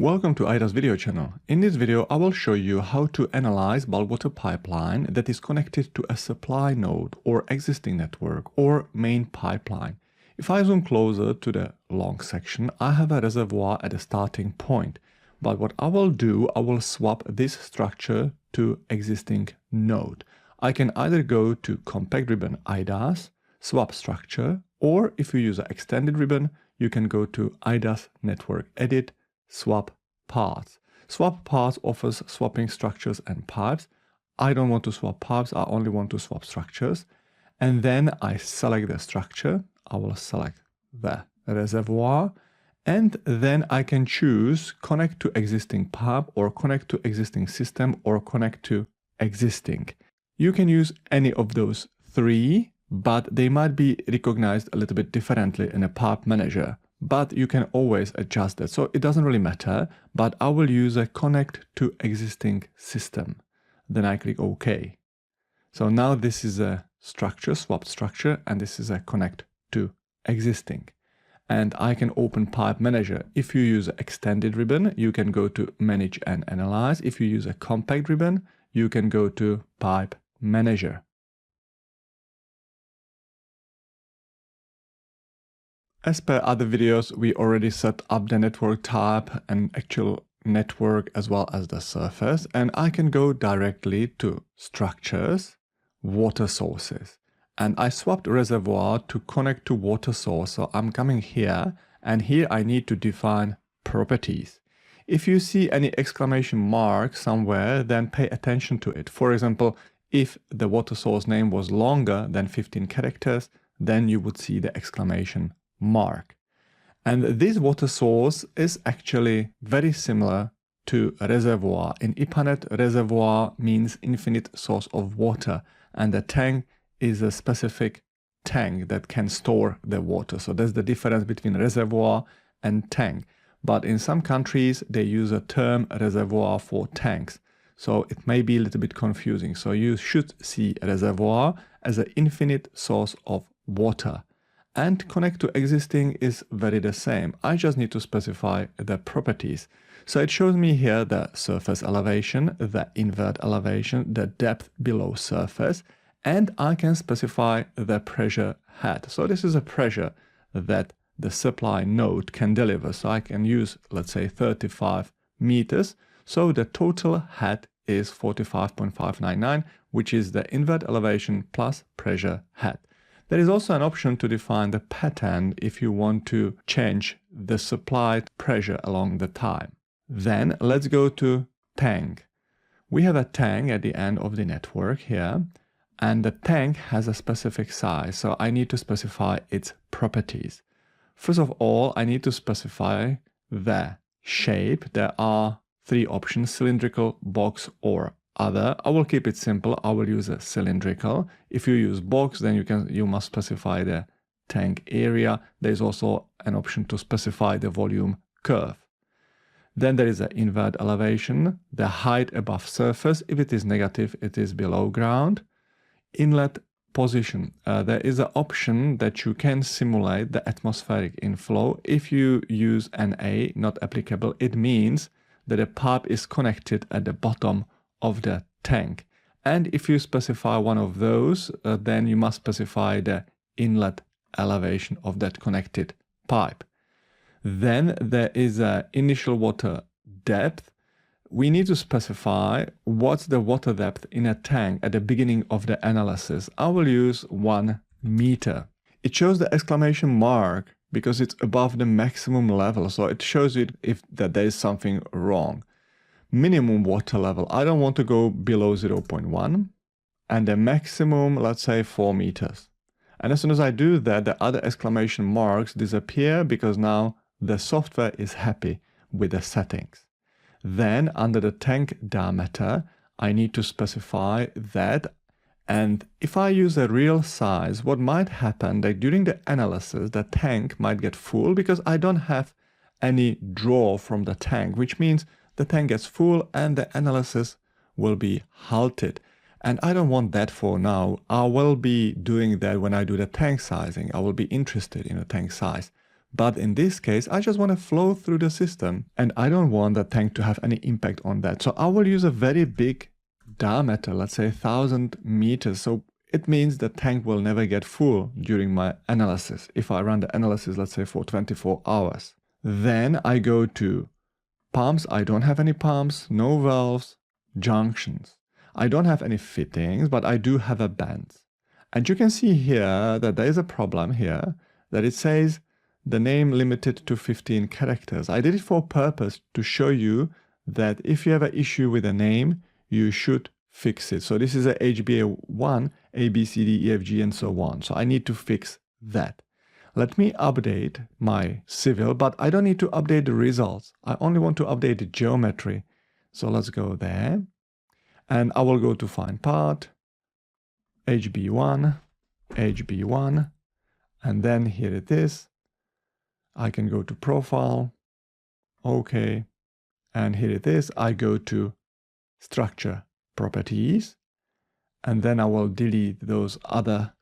Welcome to IDA's video channel. In this video, I will show you how to analyze bulk water pipeline that is connected to a supply node or existing network or main pipeline. If I zoom closer to the long section, I have a reservoir at the starting point. But what I will do, I will swap this structure to existing node. I can either go to compact ribbon IDAS, swap structure, or if you use an extended ribbon, you can go to IDAS network edit, swap paths. Swap paths offers swapping structures and pipes. I don't want to swap pipes, I only want to swap structures. And then I select the structure. I will select the reservoir. And then I can choose connect to existing pipe or connect to existing system or connect to existing. You can use any of those three, but they might be recognized a little bit differently in a pipe manager. But you can always adjust that. So it doesn't really matter, but I will use a connect to existing system. Then I click OK. So now this is a structure, swap structure, and this is a connect to existing. And I can open pipe manager. If you use an extended ribbon, you can go to manage and analyze. If you use a compact ribbon, you can go to pipe manager. As per other videos, we already set up the network type and actual network as well as the surface. And I can go directly to structures, water sources. And I swapped reservoir to connect to water source. So I'm coming here and here I need to define properties. If you see any exclamation mark somewhere, then pay attention to it. For example, if the water source name was longer than 15 characters, then you would see the exclamation mark. And this water source is actually very similar to a reservoir. In IPANET, reservoir means infinite source of water, and the tank is a specific tank that can store the water. So that's the difference between reservoir and tank. But in some countries, they use a term reservoir for tanks. So it may be a little bit confusing. So you should see a reservoir as an infinite source of water. And connect to existing is very the same. I just need to specify the properties. So it shows me here the surface elevation, the invert elevation, the depth below surface, and I can specify the pressure head. So this is a pressure that the supply node can deliver. So I can use, let's say, 35 meters. So the total head is 45.599, which is the invert elevation plus pressure head. There is also an option to define the pattern if you want to change the supplied pressure along the time. Then let's go to tank. We have a tank at the end of the network here, and the tank has a specific size, so I need to specify its properties. First of all, I need to specify the shape. There are three options: cylindrical, box, or other. I will keep it simple. I will use a cylindrical. If you use box, then you must specify the tank area. There is also an option to specify the volume curve. Then there is an invert elevation, the height above surface. If it is negative, it is below ground. Inlet position. There is an option that you can simulate the atmospheric inflow. If you use NA, not applicable, it means that the pipe is connected at the bottom of the tank. And if you specify one of those, then you must specify the inlet elevation of that connected pipe. Then there is an initial water depth. We need to specify what's the water depth in a tank at the beginning of the analysis. I will use 1 meter. It shows the exclamation mark because it's above the maximum level. So it shows you that there is something wrong. Minimum water level, I don't want to go below 0.1, and the maximum, let's say 4 meters. And as soon as I do that, the other exclamation marks disappear because now the software is happy with the settings. Then under the tank diameter, I need to specify that. And if I use a real size, what might happen that during the analysis, the tank might get full because I don't have any draw from the tank, which means the tank gets full and the analysis will be halted. And I don't want that for now. I will be doing that when I do the tank sizing. I will be interested in the tank size. But in this case, I just want to flow through the system and I don't want the tank to have any impact on that. So I will use a very big diameter, let's say 1000 meters. So it means the tank will never get full during my analysis. If I run the analysis, let's say for 24 hours, then I go to pumps. I don't have any pumps, no valves, junctions. I don't have any fittings, but I do have a band. And you can see here that there is a problem here that it says the name limited to 15 characters. I did it for purpose to show you that if you have an issue with a name, you should fix it. So this is a HBA1, A, B, C, D, E, F, G, and so on. So I need to fix that. Let me update my civil, but I don't need to update the results. I only want to update the geometry. So let's go there. And I will go to find part, HB1, HB1, and then here it is. I can go to profile, okay, and here it is. I go to structure properties, and then I will delete those other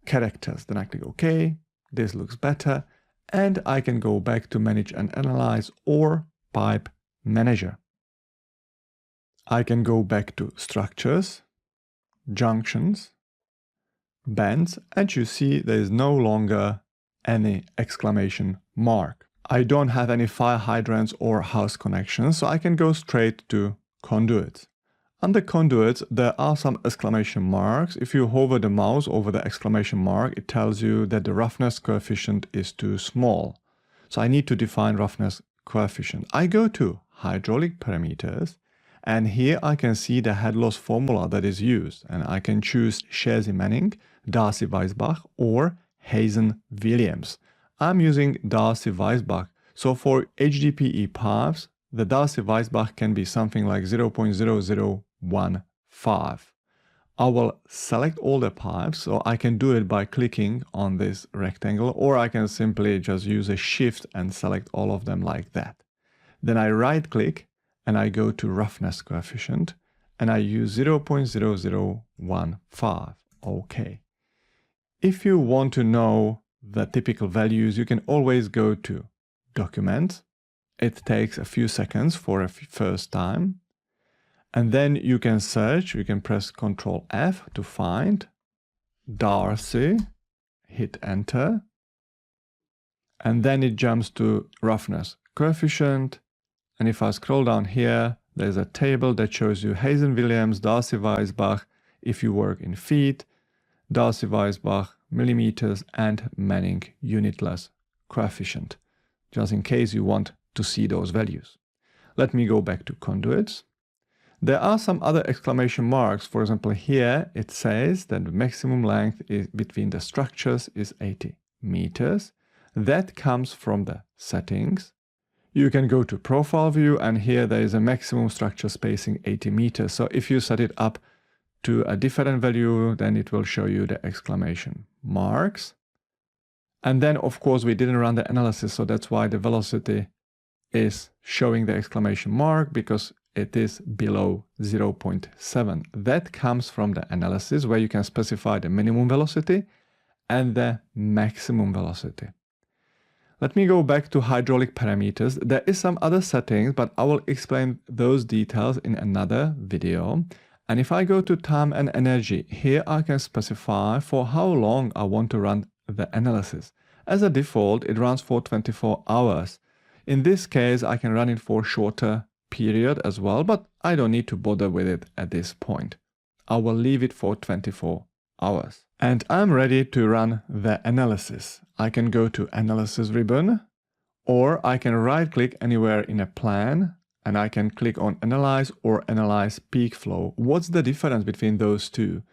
characters. Then I click OK, this looks better, and I can go back to manage and analyze or pipe manager. I can go back to structures, junctions, bands, and you see there is no longer any exclamation mark. I don't have any fire hydrants or house connections, so I can go straight to conduits. Under conduits, there are some exclamation marks. If you hover the mouse over the exclamation mark, it tells you that the roughness coefficient is too small. So I need to define roughness coefficient. I go to hydraulic parameters, and here I can see the head loss formula that is used, and I can choose Shazy-Manning, Darcy-Weisbach, or Hazen-Williams. I'm using Darcy-Weisbach. So for HDPE pipes, the Darcy-Weisbach can be something like 0.0015. I will select all the pipes, so I can do it by clicking on this rectangle, or I can simply just use a shift and select all of them like that. Then I right click and I go to roughness coefficient and I use 0.0015. Okay. If you want to know the typical values, you can always go to Document. It takes a few seconds for a first time. And then you can search, you can press Ctrl F to find Darcy, hit Enter. And then it jumps to roughness coefficient. And if I scroll down here, there's a table that shows you Hazen-Williams, Darcy-Weisbach, if you work in feet, Darcy-Weisbach, millimeters, and Manning unitless coefficient, just in case you want to see those values. Let me go back to conduits. There are some other exclamation marks. For example, here it says that the maximum length between the structures is 80 meters. That comes from the settings. You can go to profile view, and here there is a maximum structure spacing 80 meters. So if you set it up to a different value, then it will show you the exclamation marks. And then, of course, we didn't run the analysis, so that's why the velocity is showing the exclamation mark, because it is below 0.7. That comes from the analysis, where you can specify the minimum velocity and the maximum velocity. Let me go back to hydraulic parameters. There is some other settings, but I will explain those details in another video. And if I go to time and energy, here I can specify for how long I want to run the analysis. As a default, it runs for 24 hours. In this case, I can run it for a shorter period as well, but I don't need to bother with it at this point. I will leave it for 24 hours. And I'm ready to run the analysis. I can go to Analysis ribbon, or I can right-click anywhere in a plan, and I can click on Analyze or Analyze Peak Flow. What's the difference between those two?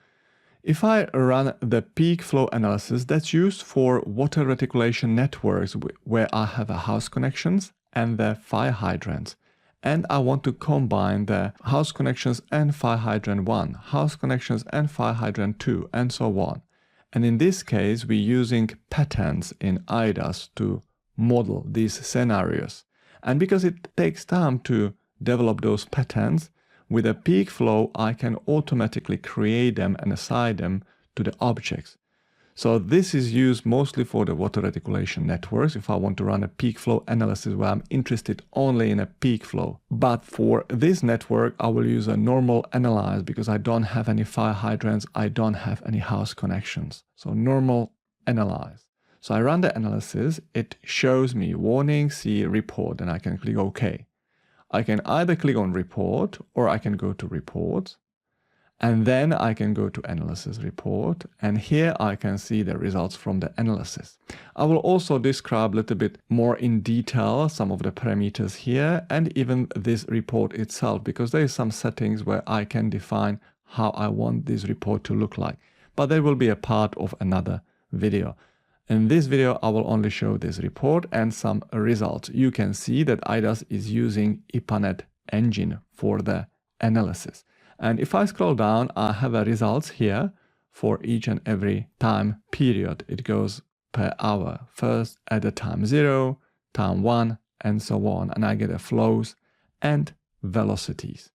If I run the peak flow analysis, that's used for water reticulation networks where I have a house connections and the fire hydrants. And I want to combine the house connections and fire hydrant 1, house connections and fire hydrant 2, and so on. And in this case, we're using patterns in IDAS to model these scenarios. And because it takes time to develop those patterns, with a peak flow, I can automatically create them and assign them to the objects. So this is used mostly for the water reticulation networks if I want to run a peak flow analysis where I'm interested only in a peak flow. But for this network, I will use a normal Analyse because I don't have any fire hydrants, I don't have any house connections. So normal Analyse. So I run the analysis, it shows me warning, see report, and I can click OK. I can either click on report or I can go to reports. And then I can go to analysis report, and here I can see the results from the analysis. I will also describe a little bit more in detail some of the parameters here and even this report itself, because there is some settings where I can define how I want this report to look like. But they will be a part of another video. In this video, I will only show this report and some results. You can see that IDAS is using IPANET engine for the analysis. And if I scroll down, I have a results here for each and every time period. It goes per hour, first at the time 0, time 1, and so on. And I get a flows and velocities.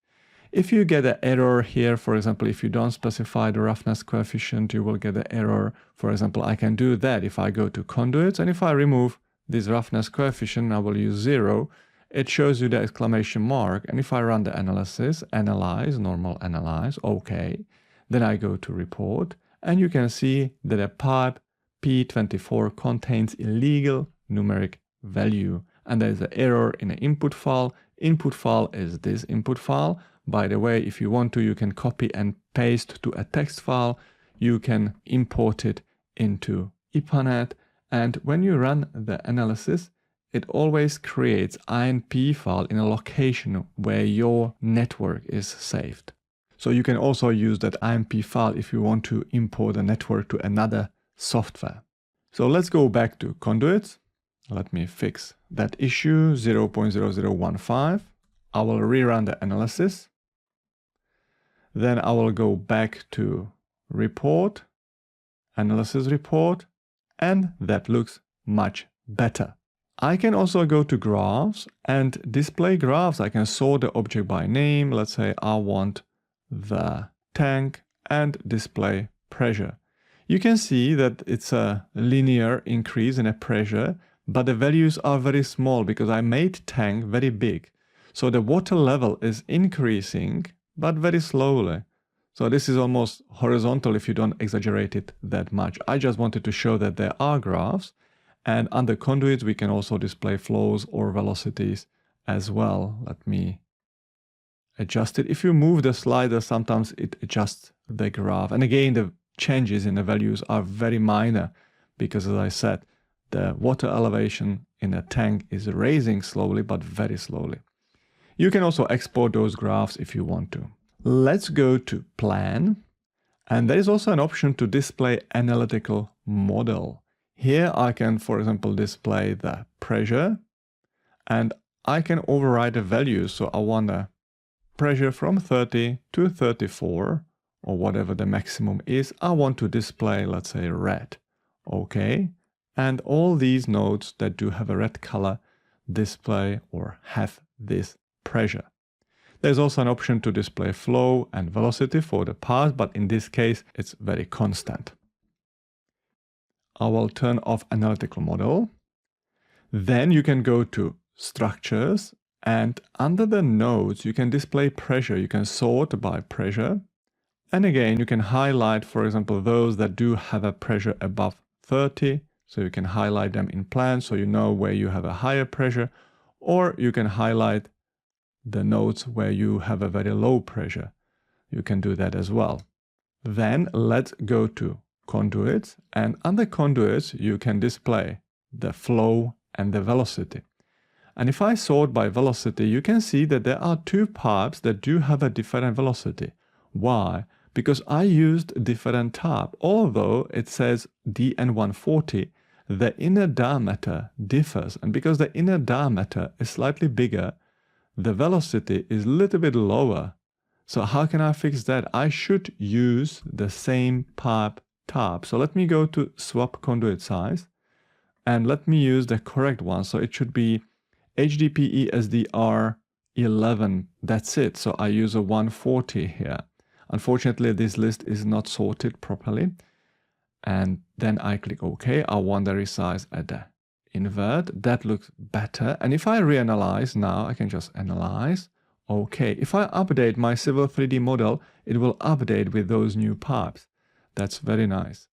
If you get an error here, for example, if you don't specify the roughness coefficient, you will get an error. For example, I can do that if I go to conduits, and if I remove this roughness coefficient, I will use 0. It shows you the exclamation mark, and if I run the analysis, Analyse, normal Analyse, OK, then I go to report, and you can see that a pipe P24 contains illegal numeric value, and there is an error in the input file. Input file is this input file. By the way, if you want to, you can copy and paste to a text file. You can import it into IPANET, and when you run the analysis, it always creates INP file in a location where your network is saved. So you can also use that INP file if you want to import a network to another software. So let's go back to conduits. Let me fix that issue 0.0015. I will rerun the analysis. Then I will go back to report, analysis report, and that looks much better. I can also go to graphs and display graphs. I can sort the object by name. Let's say I want the tank and display pressure. You can see that it's a linear increase in a pressure, but the values are very small because I made tank very big. So the water level is increasing, but very slowly. So this is almost horizontal if you don't exaggerate it that much. I just wanted to show that there are graphs. And under conduits, we can also display flows or velocities as well. Let me adjust it. If you move the slider, sometimes it adjusts the graph. And again, the changes in the values are very minor because, as I said, the water elevation in a tank is raising slowly, but very slowly. You can also export those graphs if you want to. Let's go to plan. And there is also an option to display analytical model. Here I can, for example, display the pressure, and I can override the values. So I want a pressure from 30 to 34, or whatever the maximum is. I want to display, let's say, red. Okay. And all these nodes that do have a red color display or have this pressure. There's also an option to display flow and velocity for the path, but in this case, it's very constant. I will turn off analytical model. Then you can go to structures, and under the nodes, you can display pressure. You can sort by pressure. And again, you can highlight, for example, those that do have a pressure above 30. So you can highlight them in plan so you know where you have a higher pressure, or you can highlight the nodes where you have a very low pressure. You can do that as well. Then let's go to conduits, and under conduits you can display the flow and the velocity. And if I sort by velocity, you can see that there are two pipes that do have a different velocity. Why? Because I used different type. Although it says DN140, the inner diameter differs, and because the inner diameter is slightly bigger, the velocity is a little bit lower. So how can I fix that? I should use the same pipe type. So let me go to swap conduit size, and let me use the correct one. So it should be HDPE SDR 11. That's it. So I use a 140 here. Unfortunately, this list is not sorted properly. And then I click OK. I want the resize at the invert. That looks better. And if I reanalyze now, I can just analyze. OK. If I update my Civil 3D model, it will update with those new pipes. That's very nice.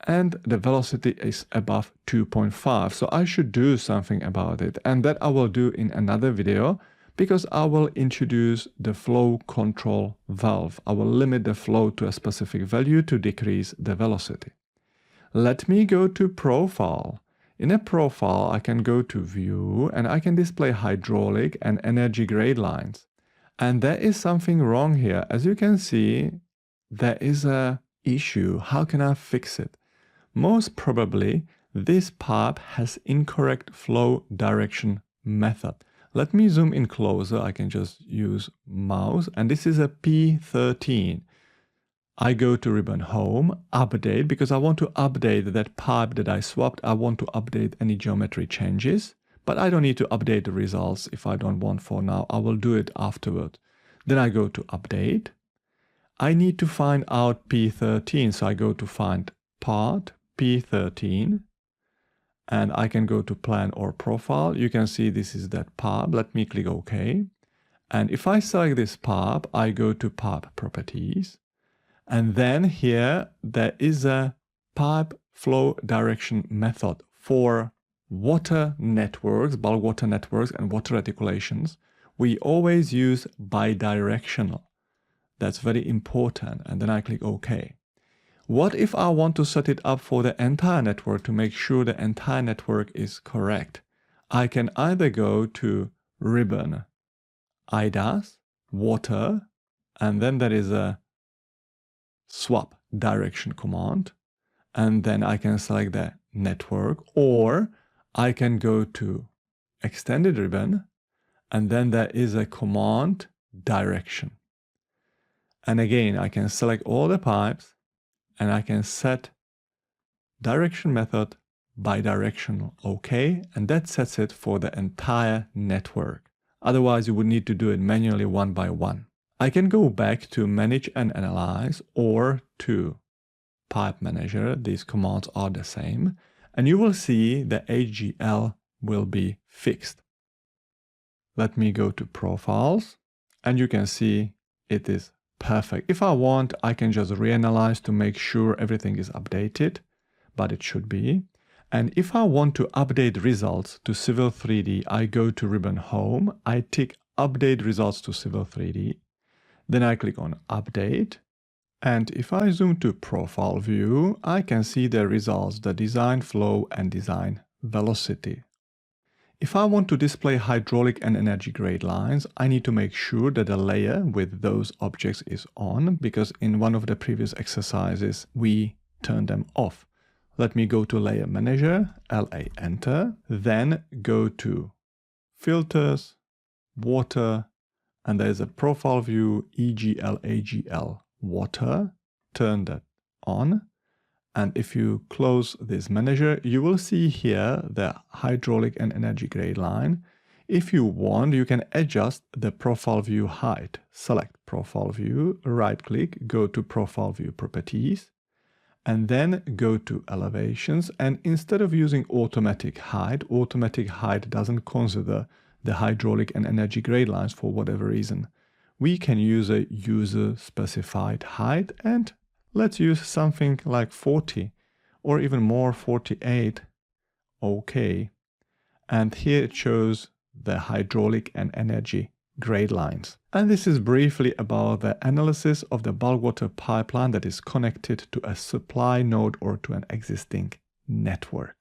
And the velocity is above 2.5. So I should do something about it. And that I will do in another video, because I will introduce the flow control valve. I will limit the flow to a specific value to decrease the velocity. Let me go to Profile. In a profile, I can go to View and I can display hydraulic and energy grade lines. And there is something wrong here. As you can see, there is an issue. How can I fix it? Most probably, this pipe has incorrect flow direction method. Let me zoom in closer. I can just use mouse, and this is a P13. I go to ribbon Home, Update, because I want to update that pipe that I swapped. I want to update any geometry changes, but I don't need to update the results if I don't want for now. I will do it afterward. Then I go to Update. I need to find out P13, so I go to Find Part, P13. And I can go to Plan or Profile. You can see this is that pipe. Let me click OK. And if I select this pipe, I go to Pipe Properties. And then here, there is a pipe flow direction method for water networks, bulk water networks, and water reticulations. We always use bidirectional. That's very important. And then I click OK. What if I want to set it up for the entire network to make sure the entire network is correct? I can either go to Ribbon, IDAS, Water, and then there is a Swap Direction command, and then I can select the network, or I can go to Extended Ribbon, and then there is a command Direction. And again, I can select all the pipes, and I can set direction method bidirectional OK, and that sets it for the entire network. Otherwise, you would need to do it manually one by one. I can go back to Manage and Analyze or to Pipe Manager. These commands are the same, and you will see the HGL will be fixed. Let me go to Profiles, and you can see it is perfect. If I want, I can just reanalyze to make sure everything is updated, but it should be. And if I want to update results to Civil 3D, I go to Ribbon Home, I tick Update Results to Civil 3D, then I click on Update, and if I zoom to Profile View, I can see the results, the design flow and design velocity. If I want to display hydraulic and energy grade lines, I need to make sure that the layer with those objects is on, because in one of the previous exercises, we turned them off. Let me go to Layer Manager, LA Enter, then go to Filters, Water, and there's a Profile View, EGL, AGL, Water, turn that on. And if you close this manager, you will see here the hydraulic and energy grade line. If you want, you can adjust the profile view height. Select Profile View, right click, go to Profile View Properties, and then go to Elevations. And instead of using automatic height doesn't consider the hydraulic and energy grade lines for whatever reason. We can use a user specified height, and let's use something like 40 or even more, 48. OK. And here it shows the hydraulic and energy grade lines. And this is briefly about the analysis of the bulk water pipeline that is connected to a supply node or to an existing network.